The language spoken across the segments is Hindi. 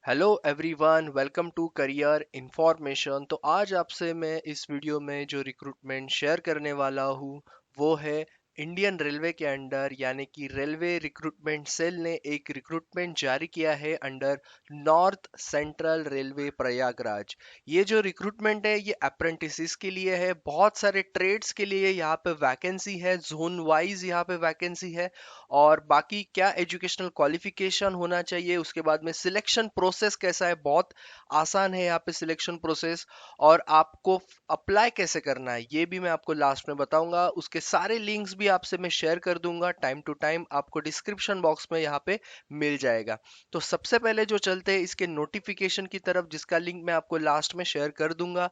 Hello everyone, welcome to career information. तो आज आपसे मैं इस वीडियो में जो रिक्रूटमेंट शेयर करने वाला हूँ वो है इंडियन रेलवे के अंडर, यानी कि रेलवे रिक्रूटमेंट सेल ने एक रिक्रूटमेंट जारी किया है under north central railway Prayagraj. ये जो रिक्रूटमेंट है ये अप्रेंटिसेस के लिए है, बहुत सारे ट्रेड्स के लिए यहाँ पे वैकेंसी है, जोन वाइज यहाँ पे वैकेंसी है। और बाकी क्या एजुकेशनल क्वालिफिकेशन होना चाहिए, उसके बाद में सिलेक्शन प्रोसेस कैसा है, बहुत आसान है यहाँ पे सिलेक्शन प्रोसेस। और आपको अप्लाई कैसे करना है ये भी मैं आपको लास्ट में बताऊंगा। उसके सारे लिंक्स भी आपसे मैं शेयर कर दूंगा टाइम टू टाइम, आपको डिस्क्रिप्शन बॉक्स में यहाँ पे मिल जाएगा। तो सबसे पहले जो चलते हैं इसके नोटिफिकेशन की तरफ, जिसका लिंक मैं आपको लास्ट में शेयर कर दूंगा।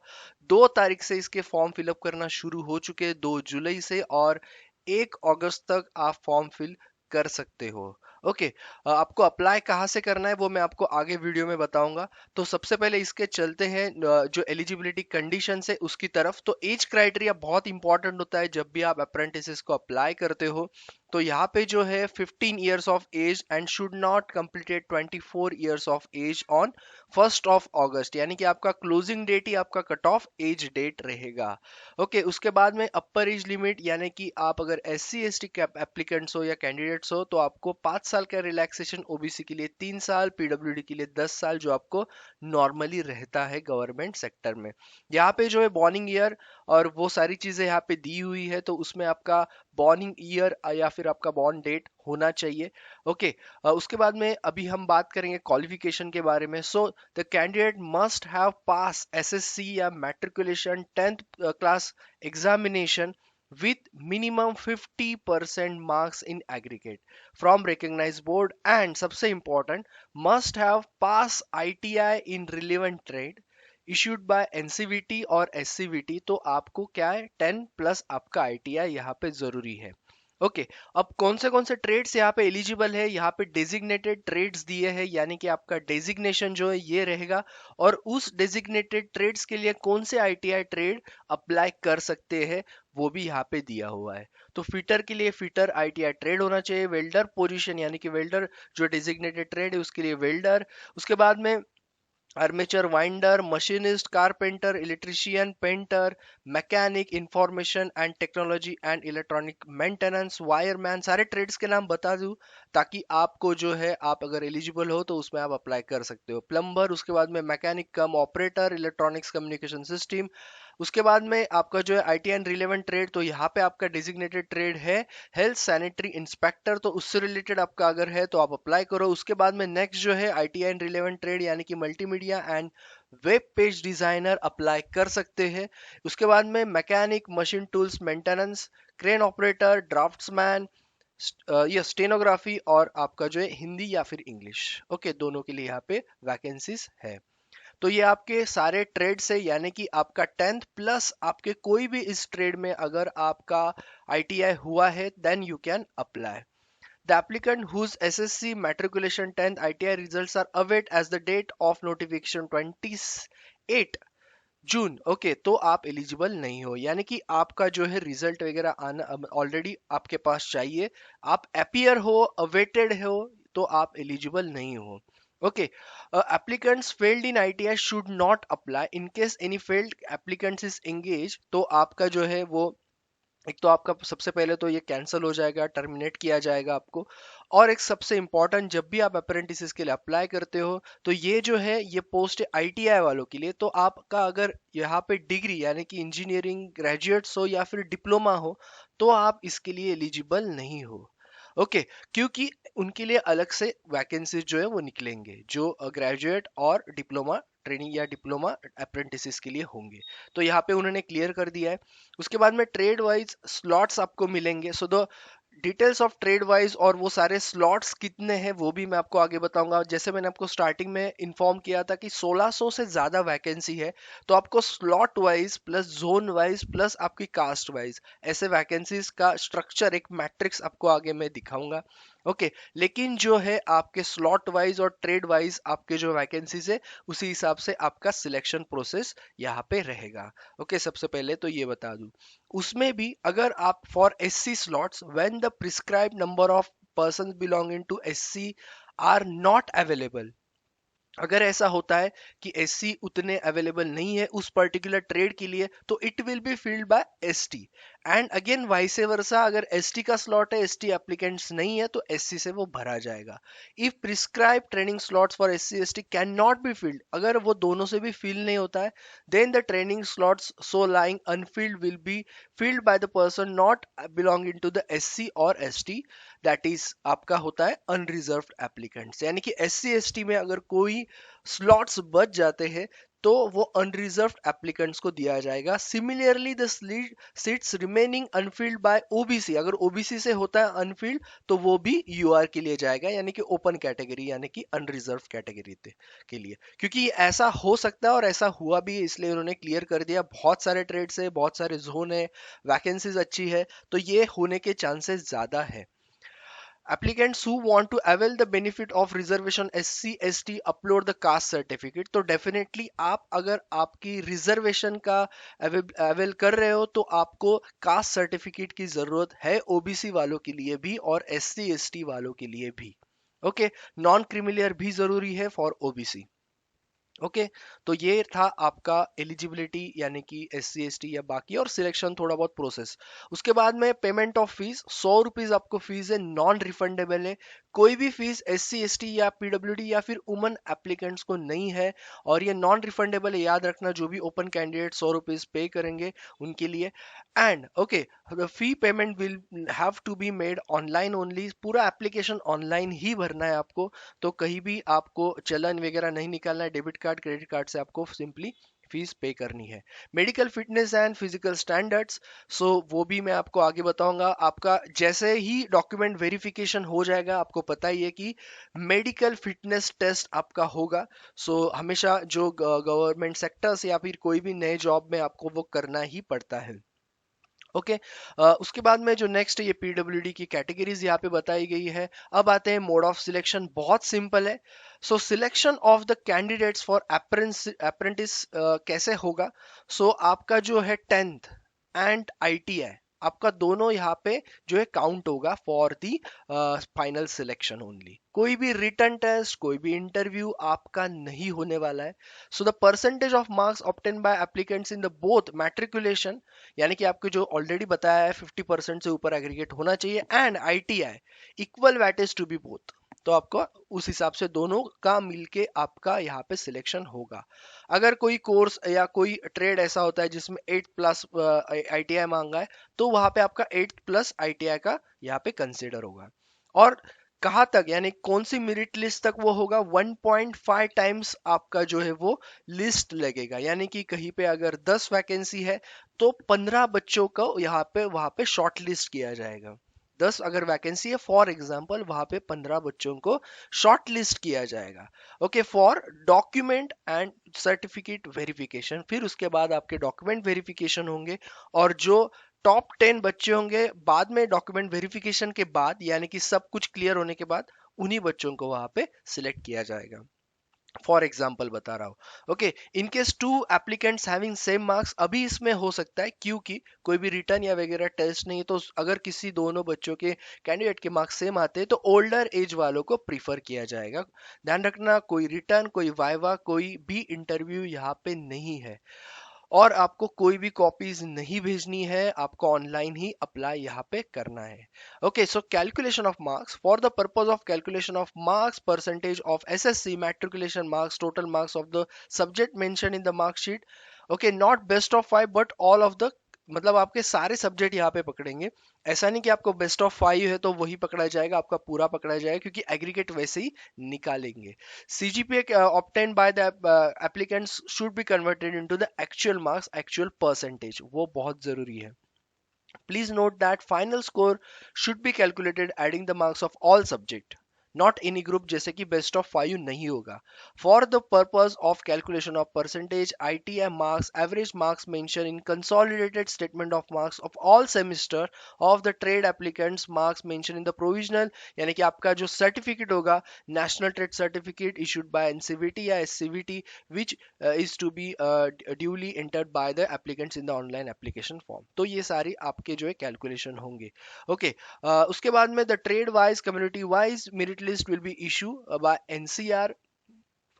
2 तारीख से इसके फॉर्म फिलअप करना शुरू हो चुके हैं, 2 जुलाई से, और 1 अगस्त तक आप फॉर्म फिल कर सकते हो। ओके। आपको अप्लाई कहाँ से करना है वो मैं आपको आगे वीडियो में बताऊंगा। तो सबसे पहले इसके चलते हैं जो एलिजिबिलिटी कंडीशन है उसकी तरफ। तो एज क्राइटेरिया बहुत इंपॉर्टेंट होता है जब भी आप अप्रेंटिस को अप्लाई करते हो। तो यहाँ पे जो है 15 years of age and should not completed 24 years of age on 1 August, यानी कि आपका क्लोजिंग डेट ही आपका कट ऑफ एज डेट रहेगा। ओके। उसके बाद में अपर एज लिमिट, यानी कि आप अगर SC ST एप्लीकेंट्स हो या कैंडिडेट्स हो तो आपको 5 साल का रिलैक्सेशन, OBC के लिए 3 साल, PWD के लिए 10 साल, जो आपको नॉर्मली रहता है गवर्नमेंट सेक्टर में। यहाँ पे जो है बॉर्निंग ईयर और वो सारी चीजें यहाँ पे दी हुई है, तो उसमें आपका बॉर्निंग ईयर या फिर आपका बॉर्न डेट होना चाहिए। ओके। उसके बाद में अभी हम बात करेंगे क्वालिफिकेशन के बारे में। So the candidate must have pass SSC या matriculation 10th class examination with minimum 50% marks in aggregate from recognized board, and सबसे important must have pass ITI in relevant trade issued by NCVT और SCVT। तो आपको क्या है, 10+ आपका ITI यहाँ पे जरूरी है। ओके। अब कौन से ट्रेड्स यहाँ पे एलिजिबल है, यहाँ पे डेजिग्नेटेड ट्रेड्स दिए हैं, यानी कि आपका डेजिग्नेशन जो है ये रहेगा। और उस डेजिग्नेटेड ट्रेड्स के लिए कौन से ITI ट्रेड अप्लाई कर सकते हैं वो भी यहाँ पे दिया हुआ है। तो फिटर के लिए फिटर ITI ट्रेड होना चाहिए। वेल्डर पोजीशन, यानी कि वेल्डर जो डेजिग्नेटेड ट्रेड है उसके लिए वेल्डर। उसके बाद में armature winder, machinist, carpenter, electrician, painter, mechanic, information and technology and electronic maintenance, wireman, सारे ट्रेड्स के नाम बता दूं ताकि आपको जो है, आप अगर एलिजिबल हो तो उसमें आप अप्लाई कर सकते हो। प्लम्बर, उसके बाद में मैकेनिक कम ऑपरेटर, इलेक्ट्रॉनिक्स कम्युनिकेशन सिस्टम। उसके बाद में आपका जो है ITI एंड रिलेवेंट ट्रेड, तो यहाँ पे आपका डेजिग्नेटेड ट्रेड है हेल्थ सैनिटरी इंस्पेक्टर, तो उससे रिलेटेड आपका अगर है तो आप अप्लाई करो। उसके बाद में नेक्स्ट जो है ITI एंड रिलेवेंट ट्रेड, यानी कि multimedia and web page designer apply कर सकते हैं। उसके बाद में mechanic, machine tools maintenance, crane operator, draughtsman, ये स्टेनोग्राफी, और आपका जो है हिंदी या फिर इंग्लिश। ओके, दोनों के लिए यहाँ पे वैकेंसीज है। तो ये आपके सारे ट्रेड से, यानी कि आपका 10th+ आपके कोई भी इस ट्रेड में अगर आपका ITI हुआ है then you can apply. The applicant whose SSC matriculation 10th ITI results are await as the date of notification 28 June. Okay, तो आप एलिजिबल नहीं हो, यानी कि आपका जो है रिजल्ट वगैरह आना ऑलरेडी आपके पास चाहिए। आप अपीयर हो, अवेटेड हो, तो आप एलिजिबल नहीं हो। Okay. applicants failed in ITI should not apply in case any failed applicants is engaged। तो आपका जो है वो, एक तो आपका सबसे पहले तो ये कैंसिल हो जाएगा, टर्मिनेट किया जाएगा आपको। और एक सबसे इंपॉर्टेंट, जब भी आप अप्रेंटिस के लिए अप्लाई करते हो तो ये जो है ये पोस्ट है ITI वालों के लिए। तो आपका अगर यहाँ पे डिग्री, यानी कि इंजीनियरिंग ग्रेजुएट्स हो या फिर डिप्लोमा हो, तो आप इसके लिए एलिजिबल नहीं हो। ओके। क्योंकि उनके लिए अलग से वैकेंसीज जो है वो निकलेंगे, जो ग्रेजुएट और डिप्लोमा ट्रेनिंग या डिप्लोमा अप्रेंटिस के लिए होंगे। तो यहाँ पे उन्होंने क्लियर कर दिया है। उसके बाद में ट्रेड वाइज स्लॉट्स आपको मिलेंगे। So the details of trade wise और वो सारे स्लॉट्स कितने हैं वो भी मैं आपको आगे बताऊंगा। जैसे मैंने आपको स्टार्टिंग में इन्फॉर्म किया था कि 1600 से ज्यादा वैकेंसी है, तो आपको slot wise plus zone wise plus आपकी कास्ट वाइज ऐसे वैकेंसीज का स्ट्रक्चर, एक मैट्रिक्स आपको आगे मैं दिखाऊंगा। ओके। लेकिन जो है आपके स्लॉट वाइज और ट्रेड वाइज आपके जो वैकेंसीज है उसी हिसाब से आपका सिलेक्शन प्रोसेस यहाँ पे रहेगा। ओके। सबसे पहले तो ये बता दूं, उसमें भी अगर आप for SC slots when the prescribed number of persons belonging to SC are not available, अगर ऐसा होता है कि एससी उतने अवेलेबल नहीं है उस पर्टिकुलर ट्रेड के लिए, तो it will be filled by ST. And again vice versa, अगर एसटी का स्लॉट है, एसटी एप्लीकेंट्स नहीं है, तो एससी से वो भरा जाएगा। If prescribe training slots for SC ST can not be filled, अगर वो दोनों से भी फिल नहीं होता है, then the training slots so lying unfilled will be filled by the person not belonging to the SC और ST, दैट इज आपका होता है अनरिजर्व्ड एप्लीकेंट्स। यानी कि SC ST में अगर कोई स्लॉट्स बच जाते हैं तो वो अनरिजर्व्ड एप्लीकेंट्स को दिया जाएगा। Similarly the seats remaining unfilled by OBC, अगर ओबीसी से होता है अनफिल्ड, तो वो भी यूआर के लिए जाएगा, यानी कि ओपन कैटेगरी, यानी कि अनरिजर्व कैटेगरी के लिए। क्योंकि ये ऐसा हो सकता है और ऐसा हुआ भी है, इसलिए उन्होंने क्लियर कर दिया। बहुत सारे ट्रेड्स है, बहुत सारे जोन है, वैकेंसीज अच्छी है, तो ये होने के चांसेस ज्यादा है। Applicants who want to avail the benefit of reservation SC ST upload the caste certificate। तो डेफिनेटली आप अगर आपकी रिजर्वेशन का अवेल कर रहे हो तो आपको कास्ट सर्टिफिकेट की जरूरत है, ओबीसी वालों के लिए भी और SC ST वालों के लिए भी। ओके, नॉन क्रिमिलियर भी जरूरी है फॉर ओबीसी। ओके, तो ये था आपका एलिजिबिलिटी यानी कि एस सी एस टी या बाकी, और सिलेक्शन थोड़ा बहुत प्रोसेस। उसके बाद में पेमेंट ऑफ फीस, 100 रुपीज आपको फीस है, नॉन रिफंडेबल है। कोई भी fees S C S T या पीडब्ल्यूडी या फिर वुमन एप्लीकेंट्स को नहीं है, और ये नॉन रिफंडेबल है, याद रखना। जो भी ओपन कैंडिडेट 100 रुपीज पे करेंगे उनके लिए। And okay, the fee payment will have to be made online only, पूरा एप्लीकेशन ऑनलाइन ही भरना है आपको। तो कहीं भी आपको चलन वगैरह नहीं निकालना है, डेबिट कार्ड क्रेडिट कार्ड से आपको सिंपली फीस पे करनी है। Medical fitness and physical standards, so वो भी मैं आपको आगे बताऊंगा। आपका जैसे ही डॉक्यूमेंट वेरिफिकेशन हो जाएगा, आपको पता ही है कि मेडिकल फिटनेस टेस्ट आपका होगा। सो हमेशा जो गवर्नमेंट सेक्टर्स या फिर कोई भी नए जॉब में आपको वो करना ही पड़ता है। ओके, उसके बाद में जो नेक्स्ट ये पीडब्ल्यूडी की कैटेगरीज यहाँ पे बताई गई है। अब आते हैं मोड ऑफ सिलेक्शन, बहुत सिंपल है। So selection of the candidates for apprentice कैसे होगा? सो आपका जो है 10th एंड आईटीआई, आपका दोनों यहाँ पे जो है काउंट होगा for the final selection only. कोई भी रिटर्न टेस्ट, कोई भी इंटरव्यू आपका नहीं होने वाला है। So the percentage of marks obtain bye applicants in the both matriculation, यानी कि आपको जो ऑलरेडी बताया है 50% से ऊपर एग्रीगेट होना चाहिए, and ITI, equal weightage to be both. तो आपको उस हिसाब से दोनों का मिलके आपका यहाँ पे सिलेक्शन होगा। अगर कोई कोर्स या कोई ट्रेड ऐसा होता है जिसमें 8+ आईटीआई मांगा है, तो वहां पे आपका 8+ आईटीआई का यहाँ पे कंसिडर होगा। और कहाँ तक, यानी कौन सी मेरिट लिस्ट तक वो होगा? 1.5 टाइम्स आपका जो है वो लिस्ट लगेगा। यानी कि कहीं पे अगर 10 वैकेंसी है, तो 15 बच्चों को यहाँ पे वहां पे शॉर्ट लिस्ट किया जाएगा। 10 अगर वैकेंसी है फॉर एग्जांपल, वहां पे 15 बच्चों को शॉर्ट लिस्ट किया जाएगा। Okay, for document and certificate verification. फिर उसके बाद आपके डॉक्यूमेंट वेरिफिकेशन होंगे, और जो टॉप 10 बच्चे होंगे बाद में डॉक्यूमेंट वेरिफिकेशन के बाद, यानी कि सब कुछ क्लियर होने के बाद, उन्हीं बच्चों को वहां पे सिलेक्ट किया जाएगा। फॉर एग्जाम्पल बता रहा हूँ। Okay, in case 2 applicants having same marks, अभी इसमें हो सकता है क्योंकि कोई भी रिटर्न या वगैरह टेस्ट नहीं है, तो अगर किसी दोनों बच्चों के कैंडिडेट के मार्क्स सेम आते हैं तो ओल्डर एज वालों को प्रीफर किया जाएगा। ध्यान रखना, कोई रिटर्न, कोई वाइवा, कोई भी इंटरव्यू यहाँ पे नहीं है, और आपको कोई भी कॉपीज नहीं भेजनी है, आपको ऑनलाइन ही अप्लाई यहाँ पे करना है। Okay, so calculation of marks, for the purpose of calculation of marks, percentage of SSC matriculation marks, total marks of the subject mention in the marksheet. Okay, not best of 5 but all of the, मतलब आपके सारे सब्जेक्ट यहाँ पे पकड़ेंगे। ऐसा नहीं कि आपको बेस्ट ऑफ 5 है तो वही पकड़ा जाएगा, आपका पूरा पकड़ा जाएगा, क्योंकि एग्रीगेट वैसे ही निकालेंगे। CGPA obtained by the applicants should be converted into the actual marks, actual percentage, वो बहुत जरूरी है। Please note that final score should be calculated adding the marks of all subject, not any group, जैसे कि बेस्ट ऑफ 5 नहीं होगा। For the purpose of calculation of percentage ITM marks, average marks mention in consolidated statement of marks of all semester of the trade applicants, marks mention in the provisional, यानी कि आपका जो सर्टिफिकेट होगा, national trade certificate issued by NCVT या SCVT, which is to be duly entered by the applicants in the online application form। तो ये सारी आपके जो है कैलकुलेशन होंगे। ओके, उसके बाद में the trade wise community wise merit list will B issue bye NCR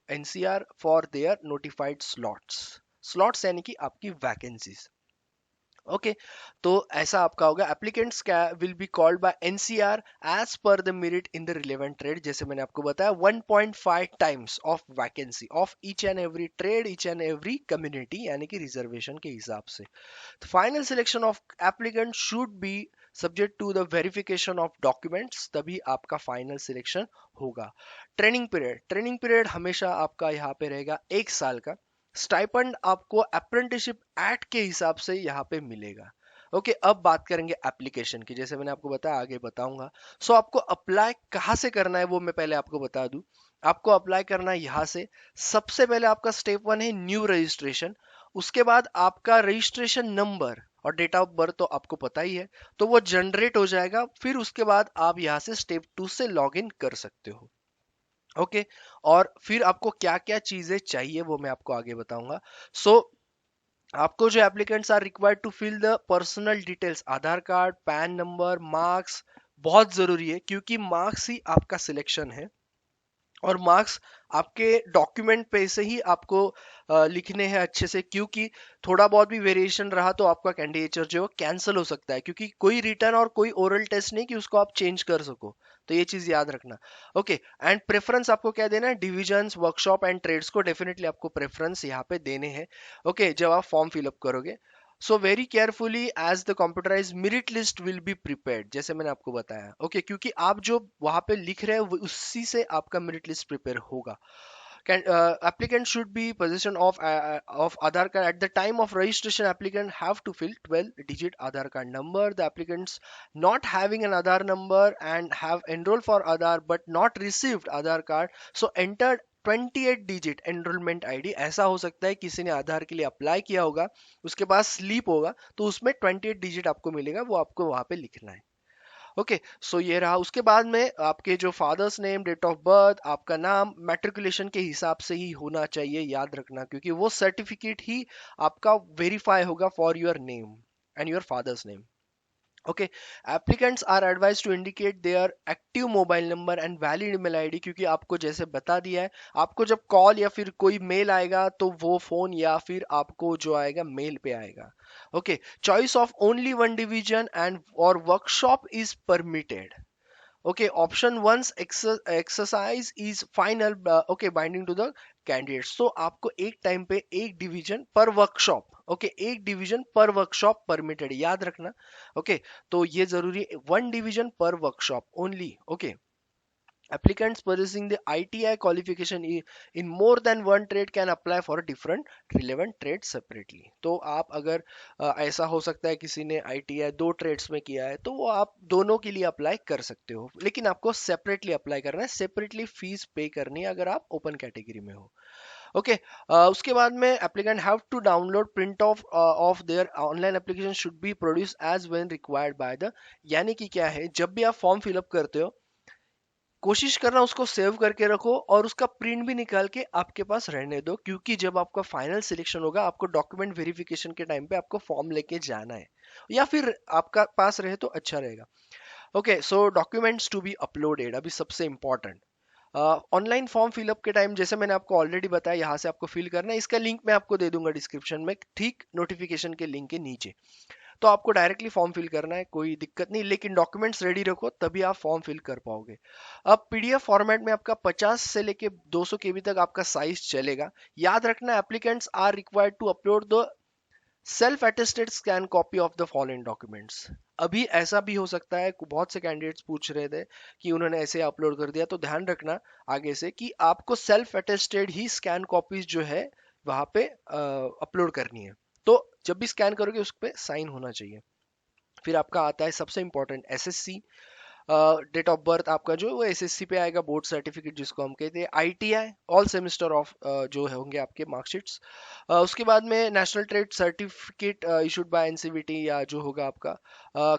NCR for their notified slots यानी कि आपकी वैकेंसीज। ओके, तो ऐसा आपका होगा। एप्लीकेंट्स क्या will be called by NCR as per the merit in the relevant trade. जैसे मैंने आपको बताया 1.5 times of vacancy of each and every trade, each and every community, यानी कि रिजर्वेशन के हिसाब से। Final selection of applicant should be subject to the verification of documents, तभी आपका फाइनल सिलेक्शन होगा। ट्रेनिंग पीरियड हमेशा आपका यहाँ पे रहेगा 1 साल का। स्टाइपेंड आपको अप्रेंटिसशिप एक्ट के हिसाब से यहाँ पे मिलेगा। ओके, अब बात करेंगे एप्लीकेशन की। जैसे मैंने आपको बताया, आगे बताऊंगा। सो आपको अप्लाई कहाँ से करना है वो मैं पहले आपको बता दूं। आपको अप्लाई करना है यहाँ से। सबसे पहले आपका स्टेप 1 है न्यू रजिस्ट्रेशन। उसके बाद आपका रजिस्ट्रेशन नंबर और डेट ऑफ बर्थ तो आपको पता ही है, तो वो जनरेट हो जाएगा। फिर उसके बाद आप यहाँ से स्टेप 2 से लॉग इन कर सकते हो। ओके, और फिर आपको क्या क्या चीजें चाहिए वो मैं आपको आगे बताऊंगा। सो आपको जो applicants are required to fill the personal details, Aadhaar card, PAN number, marks बहुत जरूरी है, क्योंकि मार्क्स ही आपका सिलेक्शन है। और मार्क्स आपके डॉक्यूमेंट पे से ही आपको लिखने हैं अच्छे से, क्योंकि थोड़ा बहुत भी वेरिएशन रहा तो आपका कैंडिडेचर जो कैंसिल हो सकता है, क्योंकि कोई रिटर्न और कोई ओरल टेस्ट नहीं कि उसको आप चेंज कर सको। तो ये चीज याद रखना। ओके, एंड प्रेफरेंस आपको क्या देना है, डिविजन्स, वर्कशॉप एंड ट्रेड्स को डेफिनेटली आपको प्रेफरेंस यहाँ पे देने हैं। ओके, जब आप फॉर्म फिलअप करोगे। So very carefully as the computerize merit list will be prepared, जैसे मैंने आपको बताया। ओके, क्योंकि आप जो वहां पे लिख रहे हैं उसी से आपका मेरिट लिस्ट प्रिपेयर होगा। Applicant should be possession of Aadhaar card at the time of registration. Applicant have to fill 12-digit Aadhaar card number. The applicants not having an Aadhaar number and have enrolled for Aadhaar but not received Aadhaar card, so entered 28 digit enrolment ID. ऐसा हो सकता है किसी ने आधार के लिए अप्लाई किया होगा, उसके पास स्लिप होगा, तो उसमें 28 डिजिट आपको मिलेगा, वो आपको वहां पे लिखना है। ओके, सो ये रहा। उसके बाद में आपके जो father's name, date of birth, आपका नाम मैट्रिकुलेशन के हिसाब से ही होना चाहिए, याद रखना, क्योंकि वो सर्टिफिकेट ही आपका वेरीफाई होगा for your name and your father's name. Okay, applicants are advised to indicate their active mobile number and valid email ID, क्योंकि आपको जैसे बता दिया है, आपको जब कॉल या फिर कोई मेल आएगा तो वो फोन या फिर आपको जो आएगा मेल पे आएगा। Okay, choice of only one division and और workshop is permitted. Okay, option one's exercise is final, okay, binding to the candidates. So आपको एक टाइम पे एक डिवीजन पर वर्कशॉप, ओके, एक डिवीजन पर वर्कशॉप परमिटेड, याद रखना। ओके, तो ये जरूरी है, वन डिवीजन पर workshop only. Okay, applicants possessing the ITI qualification in more than one trade can apply for a different relevant trade separately. तो आप अगर ऐसा हो सकता है किसी ने ITI 2 ट्रेड्स में किया है, तो वो आप दोनों के लिए अप्लाई कर सकते हो, लेकिन आपको सेपरेटली अप्लाई करना है, सेपरेटली फीस पे करनी है अगर आप ओपन कैटेगरी में हो। ओके, उसके बाद में applicant have to download print of their online application should be produce as when required by the, यानी कि क्या है, जब भी आप फॉर्म फिलअप करते हो, कोशिश करना उसको सेव करके रखो और उसका प्रिंट भी निकाल के आपके पास रहने दो, क्योंकि जब आपका फाइनल सिलेक्शन होगा, आपको डॉक्यूमेंट वेरिफिकेशन के टाइम पे आपको फॉर्म लेके जाना है, या फिर आपका पास रहे तो अच्छा रहेगा। Okay, so documents to be uploaded, अभी सबसे इंपॉर्टेंट, ऑनलाइन फॉर्म फिलअप के टाइम जैसे मैंने आपको ऑलरेडी बताया, यहाँ से आपको फिल करना है, इसका लिंक मैं आपको दे दूंगा डिस्क्रिप्शन में, ठीक नोटिफिकेशन के लिंक के नीचे। तो आपको डायरेक्टली फॉर्म फिल करना है, कोई दिक्कत नहीं, लेकिन डॉक्यूमेंट्स रेडी रखो तभी आप फॉर्म फिल कर पाओगे। अब पीडीएफ फॉर्मेट में आपका 50 से लेके 200 केबी तक आपका साइज चलेगा। याद रखना, applicants are required to upload the self attested scan copy of the following documents. अभी ऐसा भी हो सकता है, बहुत से कैंडिडेट्स पूछ रहे थे कि उन्होंने ऐसे अपलोड कर दिया, तो ध्यान रखना आगे से कि आपको सेल्फ अटेस्टेड ही स्कैन कॉपीज जो है वहां पे अपलोड करनी है। तो जब भी स्कैन करोगे उस पर साइन होना चाहिए। फिर आपका आता है सबसे important SSC, date of birth आपका जो वो एसएससी पे आएगा, बोर्ड सर्टिफिकेट जिसको हम कहते हैं, आईटीआई ऑल सेमेस्टर ऑफ जो होंगे आपके मार्कशीट्स। उसके बाद में national trade certificate issued by NCVT, या जो होगा आपका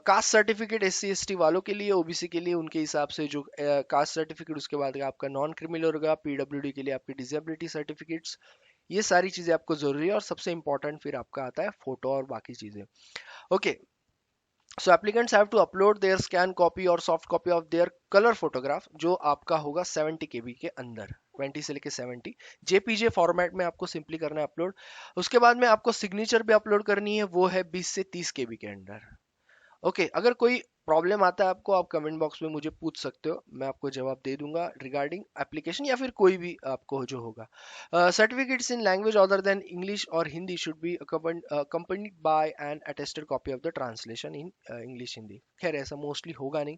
कास्ट सर्टिफिकेट एससी एसटी वालों के लिए, ओबीसी के लिए उनके हिसाब से जो कास्ट सर्टिफिकेट। उसके बाद आपका नॉन क्रिमिनल होगा, पीडब्ल्यूडी के लिए आपकी डिसेबिलिटी सर्टिफिकेट्स। ये सारी चीजें आपको जरूरी है, और सबसे इंपॉर्टेंट फिर आपका आता है फोटो और बाकी चीजें। Okay, so applicants have to upload their scan copy और soft copy of their colour photograph, जो आपका होगा 70 केबी के अंदर। 20 से लेके 70 जेपीजे फॉर्मेट में आपको सिंपली करना है अपलोड। उसके बाद में आपको सिग्नेचर भी अपलोड करनी है, वो है 20 से 30 केबी के अंदर। ओके, अगर कोई प्रॉब्लम आता है आपको, आप कमेंट बॉक्स में मुझे पूछ सकते हो, मैं आपको जवाब दे दूंगा रिगार्डिंग एप्लीकेशन या फिर कोई भी आपको जो होगा। Certificates in language other than English और Hindi should be accompanied by an attested copy of the translation in English Hindi. खैर ऐसा मोस्टली होगा नहीं।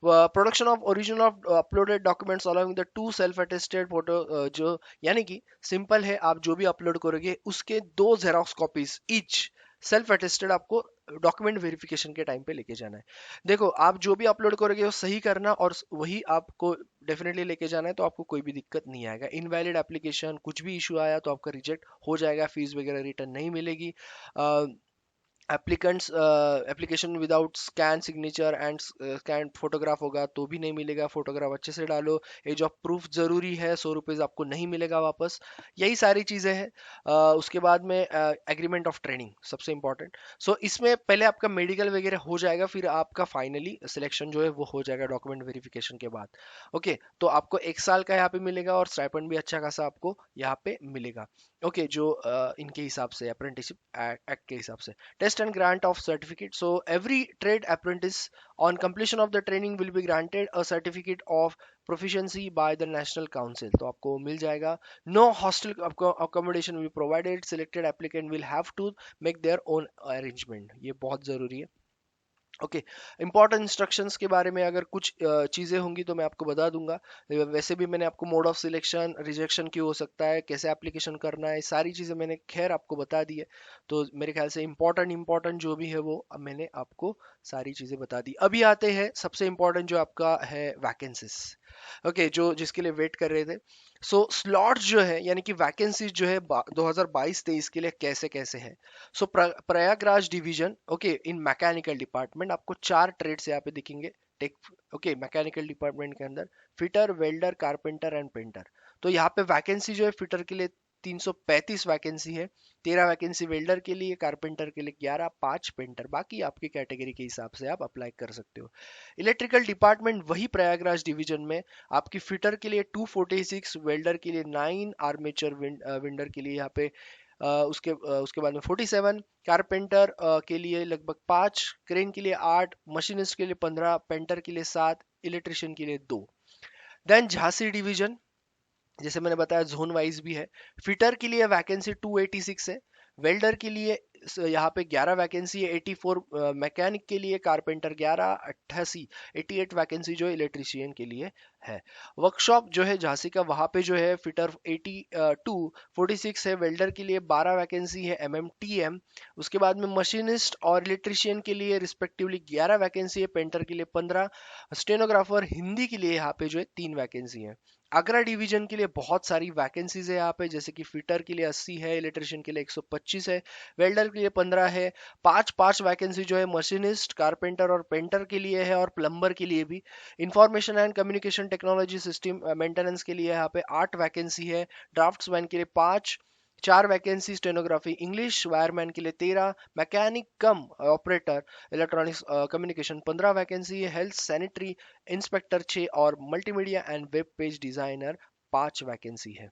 Production of original of uploaded documents along the two self attested photo, जो यानी कि सिंपल है, आप जो भी अपलोड करोगे उसके 2 xerox copies each self attested आपको डॉक्यूमेंट वेरिफिकेशन के टाइम पे लेके जाना है। देखो, आप जो भी अपलोड करोगे वो सही करना और वही आपको डेफिनेटली लेके जाना है, तो आपको कोई भी दिक्कत नहीं आएगा। इनवैलिड एप्लीकेशन कुछ भी इशू आया तो आपका रिजेक्ट हो जाएगा, फीस वगैरह रिटर्न नहीं मिलेगी। Applicants application without scan signature and scan photograph होगा तो भी नहीं मिलेगा, फोटोग्राफ अच्छे से डालो। एज ऑफ प्रूफ जरूरी है, 100 रुपीज़ आपको नहीं मिलेगा वापस। यही सारी चीज़ें हैं। उसके बाद में एग्रीमेंट ऑफ ट्रेनिंग सबसे इंपॉर्टेंट। सो इसमें पहले आपका मेडिकल वगैरह हो जाएगा, फिर आपका फाइनली सिलेक्शन जो है वो हो जाएगा डॉक्यूमेंट वेरिफिकेशन के बाद। ओके, तो आपको 1 साल का यहाँ पे मिलेगा और स्टाइपेंड भी अच्छा खासा आपको यहाँ पे मिलेगा। ओके, जो इनके हिसाब से अप्रेंटिसशिप एक्ट के हिसाब से। Test and grant of certificate. So every trade apprentice on completion of the training will be granted a certificate of proficiency by the national council. तो आपको मिल जाएगा। No hostel accommodation will be provided. Selected applicant will have to make their own arrangement. ये बहुत जरूरी है। ओके, इंपॉर्टेंट इंस्ट्रक्शंस के बारे में अगर कुछ चीज़ें होंगी तो मैं आपको बता दूंगा। वैसे भी मैंने आपको मोड ऑफ सिलेक्शन, रिजेक्शन क्यों हो सकता है, कैसे एप्लीकेशन करना है, सारी चीज़ें मैंने खैर आपको बता दी है। तो मेरे ख्याल से इंपॉर्टेंट जो भी है वो अब मैंने आपको सारी चीज़ें बता दी। अभी आते हैं सबसे इंपॉर्टेंट जो आपका है वैकेंसीज। ओके, जो जिसके लिए वेट कर रहे थे। सो स्लॉट्स जो है यानी कि वैकेंसीज जो है 2022-23 के लिए कैसे कैसे है। So Prayagraj division, okay, in mechanical department आपको 4 ट्रेड्स यहाँ पे दिखेंगे। टेक, ओके, मैकेनिकल डिपार्टमेंट के अंदर fitter, welder, carpenter and painter. तो यहाँ पे वैकेंसी जो है फिटर के लिए 335 वैकेंसी है, 13 वैकेंसी वेल्डर के लिए, कारपेंटर के लिए 11, 5 पेंटर, बाकी आपकी कैटेगरी के हिसाब से आप अप्लाई कर सकते हो। इलेक्ट्रिकल डिपार्टमेंट वही प्रयागराज डिवीजन में आपकी फिटर के लिए 246, वेल्डर के लिए 9, आर्मेचर विंडर के लिए यहाँ पे उसके बाद में 47, कारपेंटर के लिए लगभग 5, क्रेन के लिए 8, मशीनिस्ट के लिए 15, पेंटर के लिए 7, इलेक्ट्रिशियन के लिए 2। देन झांसी डिवीजन, जैसे मैंने बताया जोन वाइज भी है। फिटर के लिए वैकेंसी 286 है, वेल्डर के लिए यहाँ पे 11 वैकेंसी है 84, मैकेनिक के लिए, कारपेंटर 11, 88, 88 वैकेंसी जो है इलेक्ट्रीशियन के लिए है। वर्कशॉप जो है झांसी का, वहाँ पे जो है फिटर 82, 46 है, वेल्डर के लिए 12 वैकेंसी है MMTM। उसके बाद में मशीनिस्ट और इलेक्ट्रीशियन के लिए रिस्पेक्टिवली 11 वैकेंसी है, पेंटर के लिए 15, स्टेनोग्राफर हिंदी के लिए यहाँ पे जो है 3 वैकेंसी है। आगरा डिवीजन के लिए बहुत सारी वैकेंसीज है यहाँ पे, जैसे कि फिटर के लिए 80 है, इलेक्ट्रिशियन के लिए 125 है, वेल्डर के लिए 15 है, 5 वैकेंसी जो है मशीनिस्ट, कारपेंटर और पेंटर के लिए है, और प्लम्बर के लिए भी। Information and communication technology system maintenance के लिए यहाँ पे 8 वैकेंसी है, ड्राफ्ट्समैन के लिए 5, 4 वैकेंसी, स्टेनोग्राफी इंग्लिश, वायरमैन के लिए 13, मैकेनिक कम ऑपरेटर इलेक्ट्रॉनिक्स कम्युनिकेशन 15 वैकेंसी है, हेल्थ सैनिटरी इंस्पेक्टर 6 और multimedia and web page designer 5 vacancy है।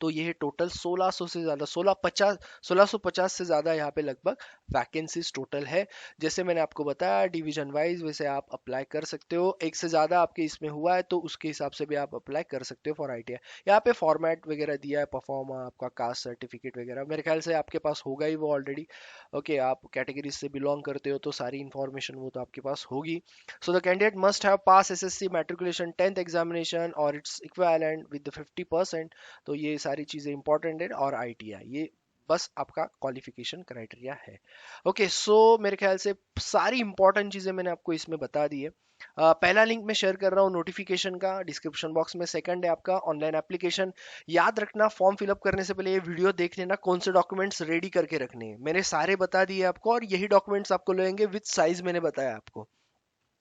तो ये है टोटल 1600 से ज्यादा, 1650 से ज्यादा यहाँ पे लगभग वैकेंसीज टोटल है। जैसे मैंने आपको बताया डिवीजन वाइज वैसे आप अप्लाई कर सकते हो। एक से ज्यादा आपके इसमें हुआ है तो उसके हिसाब से भी आप अप्लाई कर सकते हो फॉर आईटीआई। यहाँ पे फॉर्मेट वगैरह दिया है, परफॉर्म, आपका कास्ट सर्टिफिकेट वगैरह, मेरे ख्याल से आपके पास होगा ही वो ऑलरेडी। ओके, आप कैटेगरी से बिलोंग करते हो तो सारी इंफॉर्मेशन वो तो आपके पास होगी। So the candidate must have pass SSC matriculation 10th examination और इट्स इक्विवेलेंट विद 50%। तो ये सारी चीजें इंपॉर्टेंट है, और आईटीआई ये बस आपका क्वालिफिकेशन क्राइटेरिया है। ओके, सो मेरे ख्याल से सारी इंपॉर्टेंट चीजें मैंने आपको इसमें बता दी है। पहला लिंक मैं शेयर कर रहा हूँ नोटिफिकेशन का डिस्क्रिप्शन बॉक्स में। सेकंड है आपका ऑनलाइन एप्लीकेशन। याद रखना, फॉर्म फिलअप करने से पहले ये वीडियो देख लेना, कौन से डॉक्यूमेंट्स रेडी करके रखने हैं। मैंने सारे बता दिए आपको, और यही डॉक्यूमेंट्स आपको लगेंगे विद साइज मैंने बताया आपको।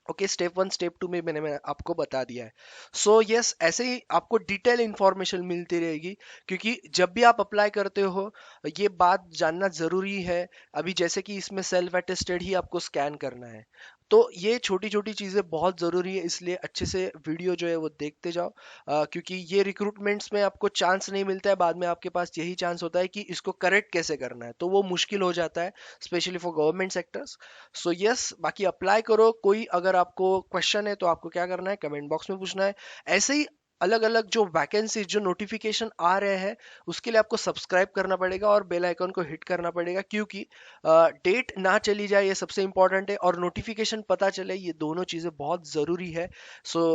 ओके, स्टेप 1 स्टेप 2 में मैंने आपको बता दिया है। सो यस, ऐसे ही आपको डिटेल इंफॉर्मेशन मिलती रहेगी, क्योंकि जब भी आप अप्लाई करते हो ये बात जानना जरूरी है। अभी जैसे कि इसमें सेल्फ अटेस्टेड ही आपको स्कैन करना है, तो ये छोटी छोटी चीज़ें बहुत ज़रूरी है, इसलिए अच्छे से वीडियो जो है वो देखते जाओ। क्योंकि ये रिक्रूटमेंट्स में आपको चांस नहीं मिलता है, बाद में आपके पास यही चांस होता है कि इसको करेक्ट कैसे करना है, तो वो मुश्किल हो जाता है, specially for government sectors. So yes, बाकी अप्लाई करो। कोई अगर आपको क्वेश्चन है तो आपको क्या करना है, कमेंट बॉक्स में पूछना है। ऐसे ही अलग अलग जो वैकेंसीज, जो नोटिफिकेशन आ रहे हैं, उसके लिए आपको सब्सक्राइब करना पड़ेगा और बेल आइकन को हिट करना पड़ेगा, क्योंकि डेट ना चली जाए, ये सबसे इंपॉर्टेंट है, और नोटिफिकेशन पता चले, ये दोनों चीज़ें बहुत ज़रूरी है। सो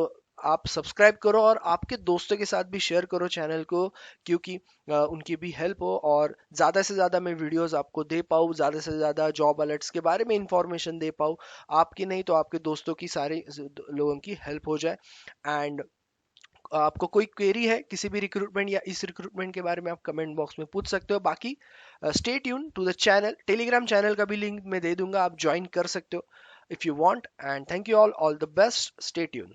आप सब्सक्राइब करो और आपके दोस्तों के साथ भी शेयर करो चैनल को, क्योंकि उनकी भी हेल्प हो और ज़्यादा से ज़्यादा मैं वीडियोस आपको दे पाऊँ, ज़्यादा से ज़्यादा जॉब अलर्ट्स के बारे में इंफॉर्मेशन दे पाऊँ, आपकी नहीं तो आपके दोस्तों की, सारे लोगों की हेल्प हो जाए। एंड आपको कोई क्वेरी है किसी भी रिक्रूटमेंट या इस रिक्रूटमेंट के बारे में, आप कमेंट बॉक्स में पूछ सकते हो। बाकी stay tune to the channel, telegram channel का भी लिंक मैं दे दूंगा, आप ज्वाइन कर सकते हो if you want. And thank you all the best, stay tune.